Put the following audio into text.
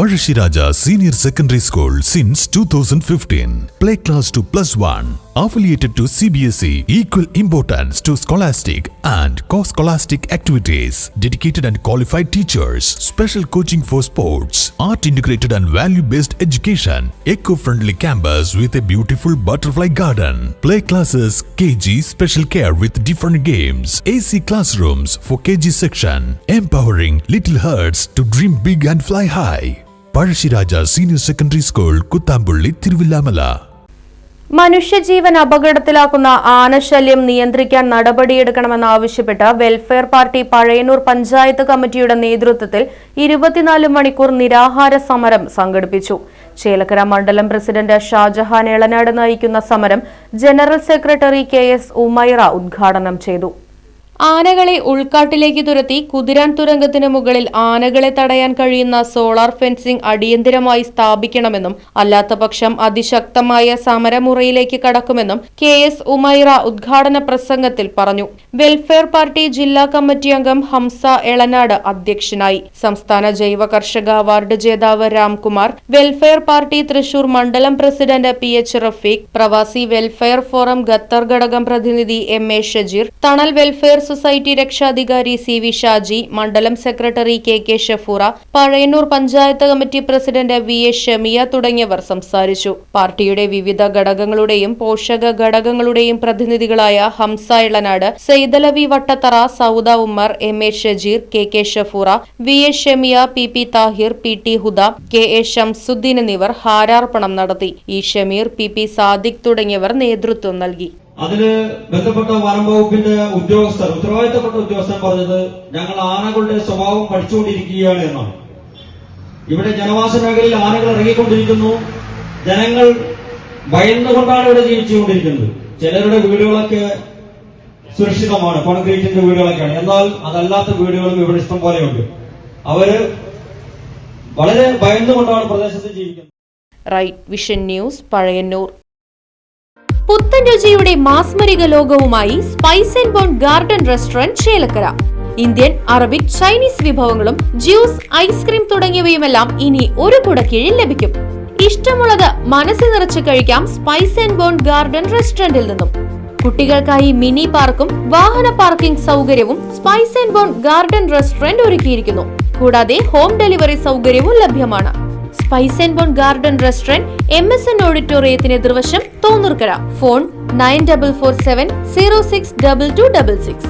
Pazhashiraja Senior Secondary School since 2015. Play class to +1. Affiliated to CBSE. Equal importance to scholastic and co-scholastic activities. Dedicated and qualified teachers. Special coaching for sports. Art integrated and value-based education. Eco-friendly campus with a beautiful butterfly garden. Play classes KG special care with different games. AC classrooms for KG section. Empowering little hearts to dream big and fly high. Pazhashiraja Senior Secondary School, Kuttambulli, Thiruvillamala. മനുഷ്യജീവൻ അപകടത്തിലാക്കുന്ന ആനശല്യം നിയന്ത്രിക്കാൻ നടപടിയെടുക്കണമെന്നാവശ്യപ്പെട്ട് welfare party Pazhayannur panchayat കമ്മിറ്റിയുടെ നേതൃത്വത്തിൽ 24 മണിക്കൂർ നിരാഹാര സമരം സംഘടിപ്പിച്ചു. ചേലക്കര മണ്ഡലം president Shah Jahan Elanad നയിക്കുന്ന സമരം ജനറൽ സെക്രട്ടറി KS ഉമൈറ ഉദ്ഘാടനം ചെയ്തു. ആനകളെ ഉൾക്കാട്ടിലേക്ക് തുരത്തി കുതിരാൻ തുരങ്കത്തിന് മുകളിൽ ആനകളെ തടയാൻ കഴിയുന്ന സോളാർ ഫെൻസിംഗ് അടിയന്തരമായി സ്ഥാപിക്കണമെന്നും അല്ലാത്തപക്ഷം അതിശക്തമായ സമരമുറയിലേക്ക് കടക്കുമെന്നും KS ഉമൈറ ഉദ്ഘാടന പ്രസംഗത്തിൽ പറഞ്ഞു. വെൽഫെയർ പാർട്ടി ജില്ലാ കമ്മിറ്റി അംഗം ഹംസ എളനാട് അധ്യക്ഷനായി. സംസ്ഥാന ജൈവ കർഷക അവാർഡ് ജേതാവ് രാംകുമാർ, വെൽഫെയർ പാർട്ടി തൃശൂർ മണ്ഡലം പ്രസിഡന്റ് PH റഫീഖ്, പ്രവാസി വെൽഫെയർ ഫോറം ഖത്തർ ഘടകം പ്രതിനിധി MA Shajeer, Thanal welfare society രക്ഷാധികാരി CV ഷാജി, മണ്ഡലം secretary KK Shafoora, Pazhayannur panchayat committee president VA Shamiya തുടങ്ങിയവർ സംസാരിച്ചു. പാർട്ടിയുടെ വിവിധ ഘടകങ്ങളുടെയും പോഷക ഘടകങ്ങളുടെയും പ്രതിനിധികളായ Hamza Elanad, Saidalavi Vattathara, Sauda Ummer, MA Shajeer, KK Shafura, VA Shamiya, PP Thahir, PT ഹുദ, KA ഷംസുദ്ദീൻ എന്നിവർ ഹാരാർപ്പണം നടത്തി. ഈ ഷമീർ, PP സാദിഖ് തുടങ്ങിയവർ നേതൃത്വം നൽകി. അതിന് ബന്ധപ്പെട്ട വനം വകുപ്പിന്റെ ഉത്തരവാദിത്തപ്പെട്ട ഉദ്യോഗസ്ഥൻ പറഞ്ഞത് ഞങ്ങൾ ആനകളുടെ സ്വഭാവം പഠിച്ചുകൊണ്ടിരിക്കുകയാണ് എന്നാണ്. ഇവിടെ ജനവാസ മേഖലയിൽ ആനകൾ ഇറങ്ങിക്കൊണ്ടിരിക്കുന്നു. ജനങ്ങൾ ഭയന്നുകൊണ്ടാണ് ഇവിടെ ജീവിച്ചുകൊണ്ടിരിക്കുന്നത്. ചിലരുടെ വീടുകളൊക്കെ സുരക്ഷിതമാണ്, കോൺക്രീറ്റിന്റെ വീടുകളൊക്കെയാണ്. എന്നാൽ അതല്ലാത്ത വീടുകളും ഇവിടെ ഇഷ്ടം പോലെയുണ്ട്. അവര് വളരെ ഭയന്നുകൊണ്ടാണ് പ്രദേശത്ത് ജീവിക്കുന്നത്. Right Vision News, Pazhayannur. പുത്തൻ രുചിയുടെ മാസ്മരിക ലോകവുമായി Spice and bone garden Restaurant Chelakkara. Indian, Arabic, Chinese വിഭവങ്ങളും ജ്യൂസ്, ഐസ്ക്രീം തുടങ്ങിയവയുമെല്ലാം ഇനി ഒരു കുടക്കീഴിൽ ലഭിക്കും. ഇഷ്ടമുള്ളത് മനസ്സ് നിറച്ച് കഴിക്കാം സ്പൈസ് ആൻഡ് ബോൺ ഗാർഡൻ റെസ്റ്റോറന്റിൽ നിന്നും. കുട്ടികൾക്കായി മിനി പാർക്കും വാഹന പാർക്കിംഗ് സൗകര്യവും spice and bone garden restaurant ഒരുക്കിയിരിക്കുന്നു. കൂടാതെ ഹോം ഡെലിവറി സൗകര്യവും ലഭ്യമാണ്. Spice and bone garden restaurant MSN ഓഡിറ്റോറിയത്തിന് എതിർവശം തോന്നൂർക്കര. ഫോൺ 9447 062266.